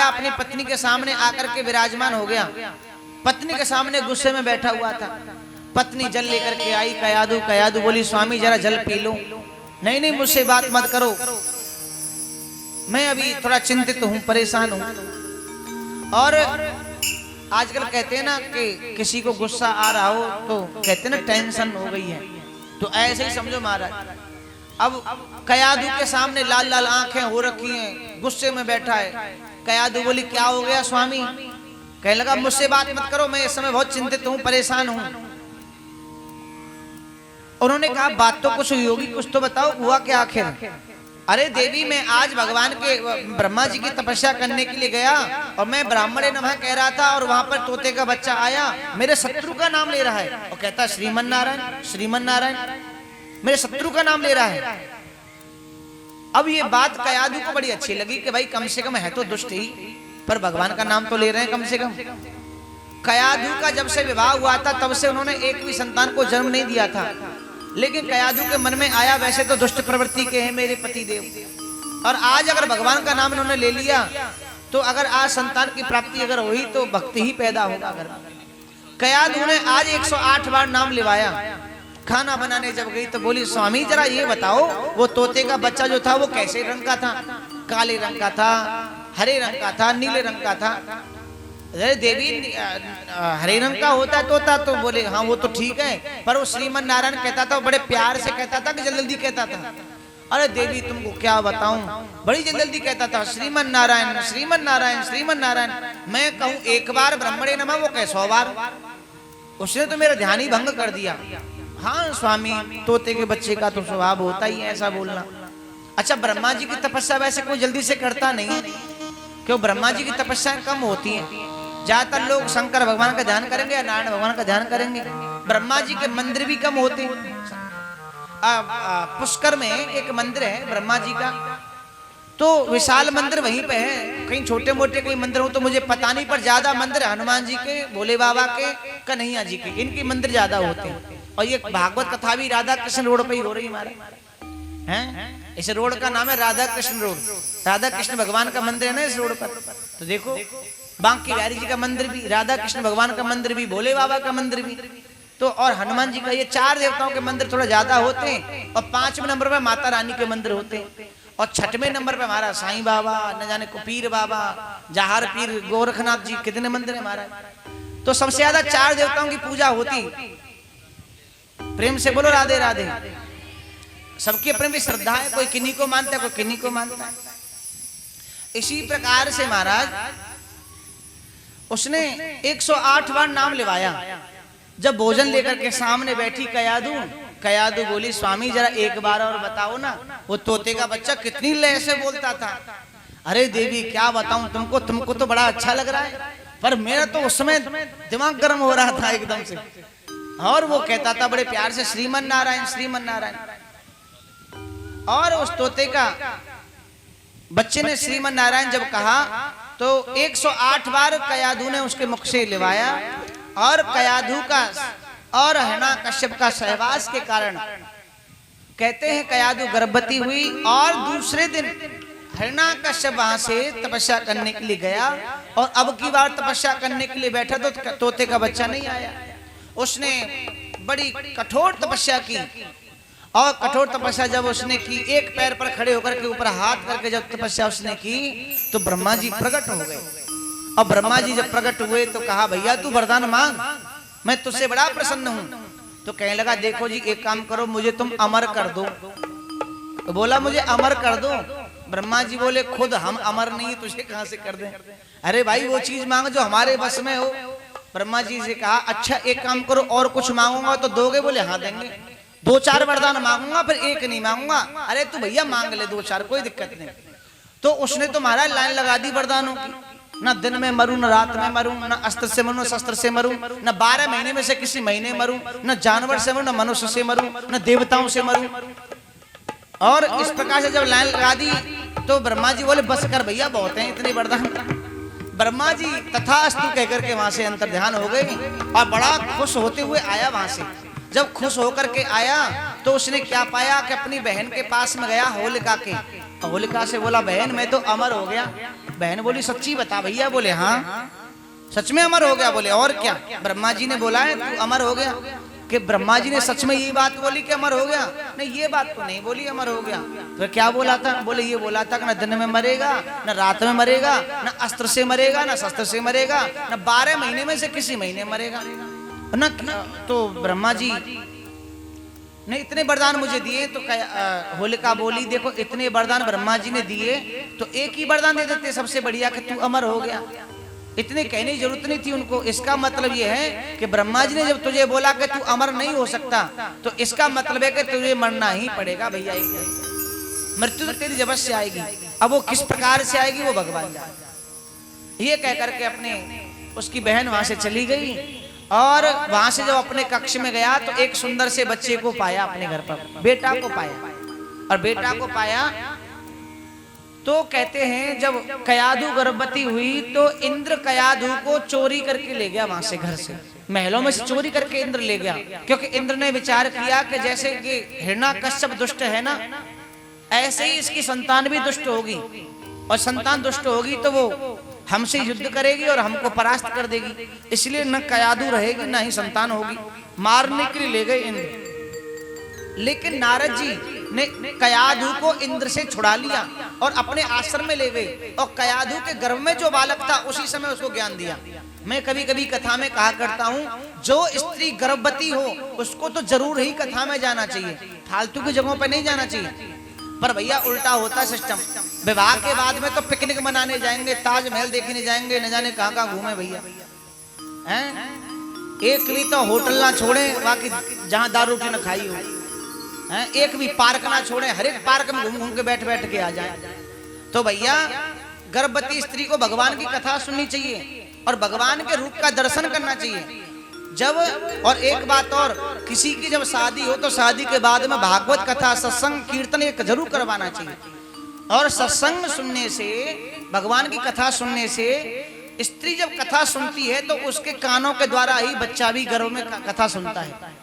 अपनी पत्नी के सामने आकर के विराजमान हो गया। पत्नी के सामने गुस्से में बैठा हुआ था। पत्नी जल लेकर के आई। कयाधु कयाधु बोली स्वामी जरा जल पी लो। नहीं नहीं मुझसे बात मत करो, मैं अभी थोड़ा चिंतित हूं, परेशान हूं। और आजकल कहते हैं ना कि किसी को गुस्सा आ रहा हो तो कहते हैं ना टेंशन हो गई है, तो ऐसे ही समझो महाराज। अब कयाधु के सामने लाल लाल आंखें हो रखी हैं, गुस्से में बैठा है। कयाधु बोली क्या हो गया स्वामी? कहने लगा मुझसे बात मत करो, मैं इस समय बहुत चिंतित हूं, परेशान हूं। उन्होंने कहा बात तो कुछ हुई होगी, कुछ तो बताओ, हुआ क्या आखिर? अरे देवी मैं आज भगवान के ब्रह्मा जी की तपस्या करने के लिए गया और मैं ब्राह्मणे नमः कह रहा था और वहां पर तोते का बच्चा आया, मेरे शत्रु का नाम ले रहा है और कहता श्रीमन नारायण श्रीमन नारायण, मेरे शत्रु का नाम ले रहा है। अब ये बात कयाधु को बड़ी अच्छी लगी कि भाई कम से कम है तो दुष्ट ही, पर भगवान का नाम तो ले रहे हैं कम से कम। कयाधु का जब से विवाह हुआ था तब से उन्होंने एक भी संतान को जन्म नहीं दिया था, लेकिन कयाधु के मन में आया वैसे तो दुष्ट प्रवृत्ति के हैं मेरे पति देव, और आज अगर भगवान का नाम इन्होंने ले लिया तो अगर आज संतान की प्राप्ति अगर हुई तो भक्ति ही पैदा होगा घर में। कयाधु ने आज 108 बार नाम लिवाया। खाना बनाने जब गई तो बोली स्वामी जरा ये बताओ वो तोते का बच्चा जो था वो कैसे रंग का था? काले रंग का था, हरे रंग का था, नीले रंग का था? अरे देवी हरे रंग का होता तोता, तो बोले हाँ वो तो ठीक है, पर वो श्रीमन नारायण कहता था, बड़े प्यार से कहता था कि जल्दी कहता था। अरे देवी तुमको क्या बताऊं, बड़ी जल्दी कहता था श्रीमन नारायण श्रीमन नारायण श्रीमन नारायण। मैं कहूं एक बार ब्रह्मणे नमः, वो कहे 100 बार। उसने तो मेरा ध्यान ही भंग कर दिया। हाँ स्वामी तोते के बच्चे का तो स्वभाव होता ही है ऐसा बोलना। अच्छा ब्रह्मा जी की तपस्या वैसे कोई जल्दी से करता नहीं है, क्यों? ब्रह्मा जी की तपस्याएं कम होती हैं। ज्यादातर लोग शंकर भगवान का ध्यान करेंगे या नारायण भगवान का ध्यान करेंगे। ब्रह्मा जी के मंदिर भी कम होते। पुष्कर में एक मंदिर है ब्रह्मा जी का, तो विशाल मंदिर वहीं पे है। कहीं छोटे मोटे कहीं मंदिर हो तो मुझे पता नहीं, पर ज्यादा मंदिर हनुमान जी के, भोले बाबा के, कन्हैया जी के, इनके मंदिर ज्यादा होते हैं। और ये भागवत कथा भी राधा कृष्ण रोड पे ही हो रही हमारे हैं। इस रोड का नाम है राधा कृष्ण रोड। राधा कृष्ण भगवान का मंदिर है ना इस रोड पर। तो देखो बांकी बिहारी जी का मंदिर भी, राधा कृष्ण भगवान का मंदिर भी, भोले बाबा का मंदिर भी, तो और हनुमान जी का, ये 4 देवताओं के मंदिर थोड़ा ज्यादा होते हैं। और 5वें नंबर पे माता रानी के मंदिर होते हैं। और 6वें नंबर पे हमारा साईं बाबा, न जाने को पीर बाबा, जहार पीर, गोरखनाथ जी, कितने मंदिर है हमारा। तो सबसे ज्यादा 4 देवताओं की पूजा होती। प्रेम से बोलो राधे राधे। सबकी अपनी भी श्रद्धा है, कोई किन्हीं को मानता है, कोई किन्हीं को मानता है। इसी प्रकार से महाराज उसने 108 बार नाम लिवाया। जब भोजन लेकर के सामने बैठी कयाधु, कयाधु बोली स्वामी जरा एक बार और बताओ ना वो तोते का बच्चा कितनी लय से बोलता था? अरे देवी क्या बताऊं तुमको, तुमको तो बड़ा अच्छा लग रहा है, पर मेरा तो उस समय दिमाग गर्म हो रहा था एकदम से। और वो कहता था बड़े प्यार से श्रीमन नारायण श्रीमन नारायण। और उस तोते का बच्चे ने श्रीमन नारायण जब कहा तो 108 बार कयाधु ने उसके मुख से लिवाया। और कयाधु का और हिरण्यकश्यप का सहवास के कारण कहते हैं कयाधु गर्भवती हुई। और दूसरे दिन हिरण्यकश्यप वहां से तपस्या करने के लिए गया और अब की बार तपस्या करने के लिए बैठा तो तोते का बच्चा नहीं आया। उसने बड़ी कठोर तपस्या की। और कठोर तपस्या जब उसने की, एक पैर पर खड़े होकर के ऊपर हाथ करके जब तपस्या उसने की तो ब्रह्मा जी प्रकट हो गए। और ब्रह्मा जी जब प्रकट हुए तो कहा भैया तू वरदान मांग, मैं तुझसे बड़ा प्रसन्न हूं। तो कहने लगा देखो जी एक काम करो, मुझे तुम अमर कर दो। तो बोला मुझे अमर कर दो। ब्रह्मा जी बोले खुद हम अमर नहीं, तुझे कहां से कर दें? अरे भाई वो चीज मांग जो हमारे बस में हो। ब्रह्मा जी से कहा अच्छा एक काम करो, और कुछ मांगूंगा तो दोगे? बोले हाँ देंगे। 2-4 वरदान मांगूंगा फिर एक नहीं मांगूंगा। अरे तू भैया मांग ले 2-4, कोई दिक्कत नहीं। तो उसने तो महाराज लाइन लगा दी वरदानों की, न दिन में मरूं न रात में मरूं, न अस्त्र से मरूं न शस्त्र से मरूं, न 12 महीने में से किसी महीने मरूं, न जानवर से मरूं न मनुष्य से मरूं, न देवताओं से मरूं। और इस प्रकार से जब लाइन लगा दी तो ब्रह्मा जी बोले बस कर भैया बहुत है इतने वरदान। ब्रह्मा जी तथास्तु कहकर के वहां से अंतर ध्यान हो गए और बड़ा खुश होते हुए आया वहां से। जब खुश होकर के आया तो उसने क्या पाया कि अपनी बहन के पास में गया होलिका के। होलिका से बोला बहन मैं तो अमर हो गया, बहन बोली सच्ची बता भैया। बोले हाँ सच में अमर हो गया। बोले और क्या? ब्रह्मा जी ने बोला है तू अमर हो गया। कि ब्रह्मा जी ने सच में ये बात बोली कि अमर हो गया? नहीं, ये बात तो नहीं बोली अमर हो गया। तो क्या बोला था? बोले ये बोला था कि न दिन में मरेगा, न रात में मरेगा, न अस्त्र से मरेगा, न शस्त्र से मरेगा, न 12 महीने में से किसी महीने मरेगा न। तो ब्रह्मा जी ने इतने वरदान मुझे दिए। तो होलिका बोली देखो इतने वरदान ब्रह्मा जी ने दिए तो एक ही वरदान दे देते सबसे बढ़िया कि तू अमर हो गया। इतने कहने की जरूरत नहीं थी उनको। इसका मतलब ये है कि ब्रह्मा जी ने जब तुझे बोला कि तू अमर नहीं हो सकता तो इसका मतलब है कि तुझे मरना ही पड़ेगा भैया। मृत्यु तो तेरी जबरदस्त से आएगी। अब वो किस प्रकार से आएगी वो भगवान जाने। ये कह करके अपने उसकी बहन वहां से चली गई और वहां से जब अपने कक्ष में गया तो एक सुंदर से बच्चे को पाया अपने घर पर, बेटा को पाया। और बेटा को पाया तो कहते हैं जब कयाधु गर्भवती हुई तो इंद्र कयाधु को चोरी करके ले गया वहां से, घर से, महलों में से चोरी करके इंद्र ले गया। क्योंकि इंद्र ने विचार किया कि जैसे कि हिरण्यकश्यप दुष्ट है ना, ऐसे ही इसकी संतान भी दुष्ट होगी और संतान दुष्ट होगी तो वो हमसे युद्ध करेगी और हमको परास्त कर देगी। इसलिए न कयाधु रहेगी न ही संतान होगी। मारने के लिए ले गए इंद्र। लेकिन नारद जी ने कयाधु को इंद्र से छुड़ा लिया और अपने आश्रम में ले गए और कयाधु के गर्भ में जो बालक था उसी समय उसको ज्ञान दिया। मैं कभी कभी कथा में कहा करता हूँ जो स्त्री गर्भवती हो उसको तो जरूर ही कथा में जाना चाहिए, फालतू की जगहों पर नहीं जाना चाहिए। पर भैया उल्टा होता सिस्टम। विवाह के बाद में तो पिकनिक मनाने जाएंगे, ताजमहल देखने जाएंगे, न जाने कहाँ कहाँ घूमे भैया हैं। एक भी तो होटल ना छोड़े बाकी जहाँ दारू रोटी न खाई हो, एक भी पार्क ना छोड़े, हर एक पार्क में घूम घूम के बैठ बैठ के आ जाए। तो भैया गर्भवती स्त्री को भगवान की कथा सुननी चाहिए और भगवान के रूप का दर्शन करना चाहिए। जब और एक बात और, किसी की जब शादी हो तो शादी के बाद में भागवत कथा सत्संग कीर्तन एक जरूर करवाना चाहिए। और सत्संग सुनने से, भगवान की कथा सुनने से स्त्री जब कथा सुनती है तो उसके कानों के द्वारा ही बच्चा भी गर्भ में कथा सुनता है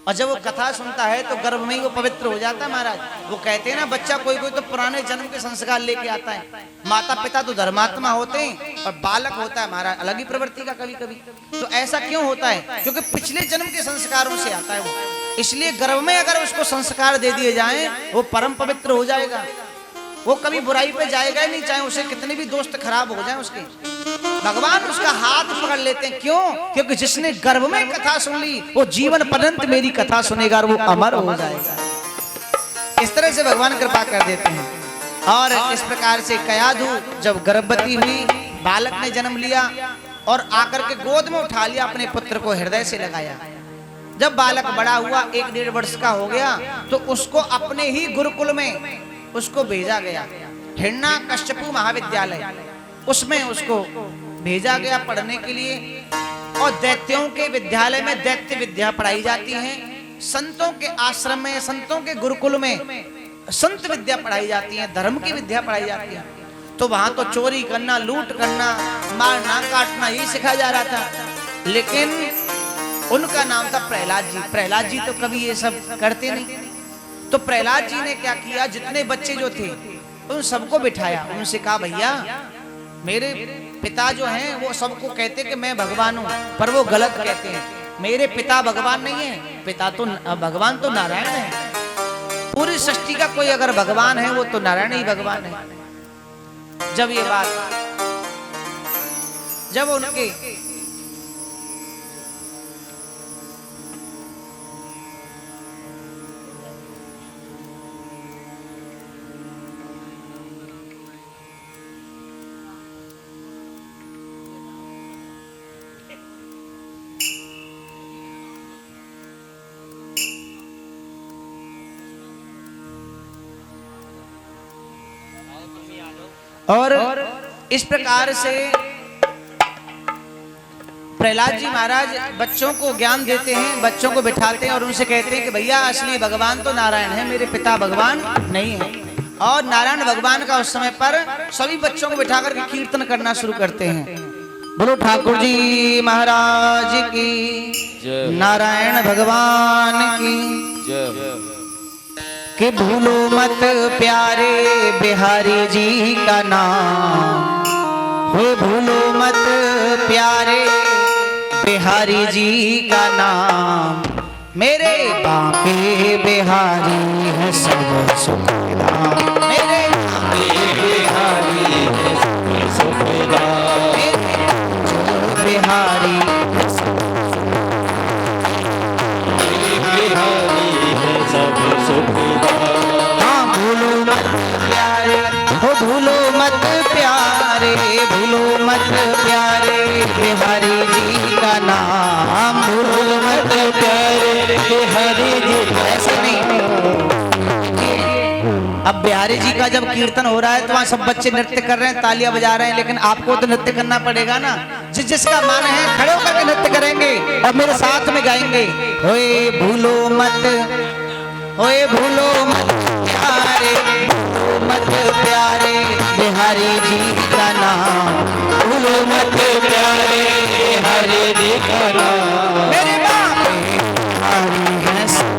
और जब वो कथा सुनता है तो गर्भ में ही वो पवित्र हो जाता है महाराज। वो कहते हैं ना बच्चा कोई कोई तो पुराने जन्म के संस्कार लेके आता है। माता पिता तो धर्मात्मा होते हैं और बालक होता है महाराज अलग ही प्रवृत्ति का कभी कभी। तो ऐसा क्यों होता है? क्योंकि पिछले जन्म के संस्कारों से आता है वो। इसलिए गर्भ में अगर उसको संस्कार दे दिए जाए वो परम पवित्र हो जाएगा। वो कभी बुराई पे जाएगा ही नहीं, चाहे उसे कितने भी दोस्त खराब हो जाए उसके। भगवान उसका हाथ पकड़ लेते हैं। क्यों? क्योंकि जिसने गर्भ में कथा सुन ली वो जीवन पर्यंत मेरी कथा सुनेगा और वो अमर हो जाएगा। इस तरह से भगवान कृपा कर देते हैं। और इस प्रकार से कयाधु जब गर्भवती हुई, बालक ने जन्म लिया और आकर के गोद में उठा लिया, अपने पुत्र को हृदय से लगाया। जब बालक बड़ा हुआ 1-1.5 वर्ष का हो गया तो उसको अपने ही गुरुकुल में उसको भेजा गया, हिरण्यकश्यप महाविद्यालय, उसमें उसको भेजा गया पढ़ने के लिए। और दैत्यों के विद्यालय में दैत्य विद्या पढ़ाई जाती है, संतों के आश्रम में, संतों के गुरुकुल में संत विद्या पढ़ाई जाती है, धर्म की विद्या पढ़ाई जाती है। तो वहां तो चोरी करना, लूट करना, मारना काटना यही सिखाया जा रहा था। लेकिन उनका नाम था प्रहलाद जी। प्रहलाद जी तो कभी ये सब करते नहीं। तो प्रहलाद जी ने क्या किया, जितने बच्चे जो थे उन सबको बिठाया, उनसे कहा भैया मेरे पिता जो हैं वो सबको कहते कि मैं भगवान हूँ, पर वो गलत कहते हैं। मेरे पिता भगवान नहीं है, पिता तो भगवान तो नारायण है। पूरी सृष्टि का कोई अगर भगवान है वो तो नारायण ही भगवान है। जब ये बात, जब उनके और इस प्रकार से प्रहलाद जी महाराज बच्चों को ज्ञान देते हैं, बच्चों को बिठाते हैं और उनसे कहते हैं कि भैया असली भगवान तो नारायण है, मेरे पिता भगवान नहीं है। और नारायण भगवान का उस समय पर सभी बच्चों को बिठा करके कीर्तन करना शुरू करते हैं। बोलो ठाकुर जी महाराज की, नारायण भगवान की। कि भूलो मत प्यारे बिहारी जी का नाम, हो भूलो मत प्यारे बिहारी जी का नाम, मेरे बांके बिहारी है सब सुख धाम, मेरे बांके बिहारी है सब सुख धाम, मेरे बिहारी है सब सुख धाम। हाँ भूलो मत प्यारे, हो भूलो मत प्यारे, भूलो मत प्यारे बिहारी जी का नाम, भूलो मत प्यारे बिहारी जी। ऐसे नहीं, अब बिहारी जी का जब कीर्तन हो रहा है तो वहाँ सब बच्चे नृत्य कर रहे हैं, तालियां बजा रहे हैं, लेकिन आपको तो नृत्य करना पड़ेगा ना। जिसका मन है खड़े होकर के नृत्य करेंगे और मेरे साथ में गाएंगे। ओए भूलो मत, ओए भूलो मत प्यारे, भूलो मत प्यारे बिहारी जी का नाम, भूलो मत प्यारे बिहारी जी का नाम, मेरे बाप बिहारी है सब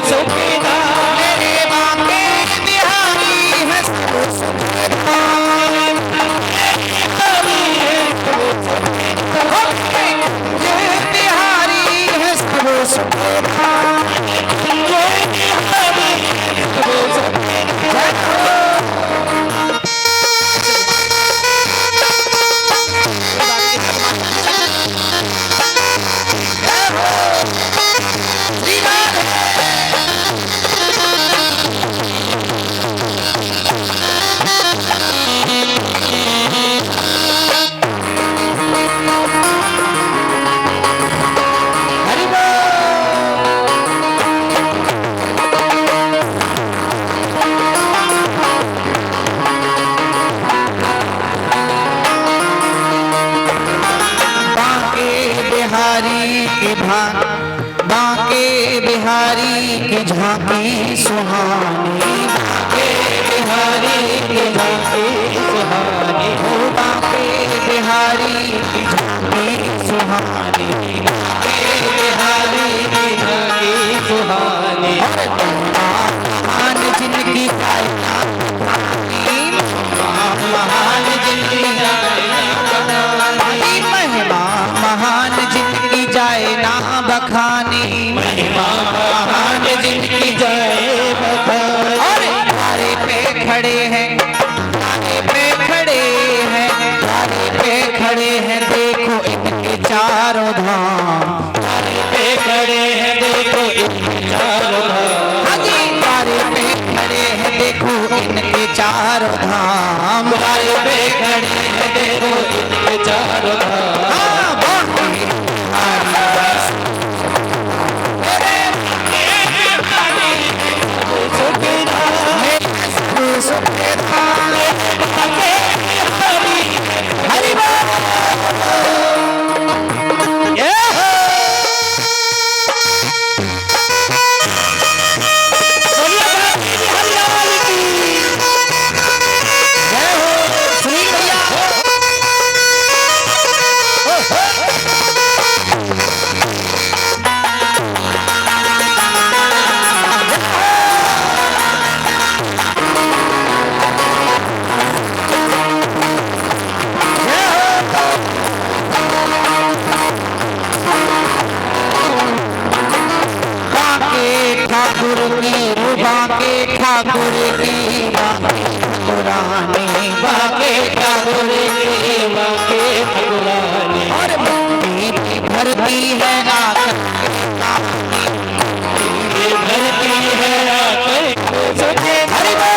सुख धाम, मेरे बांके बिहारी है सब सुख धाम, ये बिहारी है सब सुख धाम, ये बिहारी है सब सुख धाम। बांके बिहारी की झांकी सुहानी, बांके बिहारी की झांकी सुहानी, हो बांके बिहारी की झांकी सुहानी, बांके बिहारी की झांकी सुहानी, महान जिनकी महान जिनकी महिमा, महान जिनकी जाए ना बखानी, महिमा महान जिनकी जाए बखानी। और तारे पे खड़े हैं, तारे पे खड़े हैं, तारे पे खड़े हैं, देखो इनके चारों धाम, तारे पे खड़े हैं, देखो इनके चारों धाम, तारे पे खड़े हैं, देखो इनके चारों धाम, तारे पे खड़े हैं, देखो इनके चारों धाम। बांके ठाकुर की ठाकुरानी, बांके ठाकुर की बांके ठाकुरानी, और मिट्टी भरती है आकर, भरती है आकर, हरि बोल।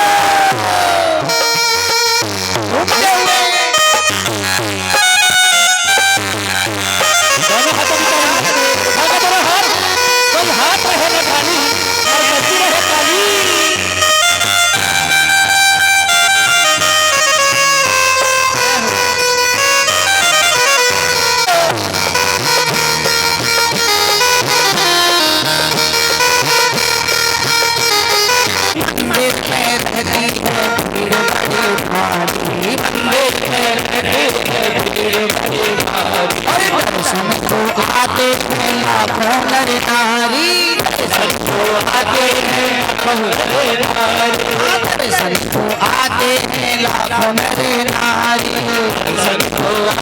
दर्शन को आते हैं लाखों नर नारी, दर्शन को आते हैं संतो आते हैं लाखों नर नारी, संतो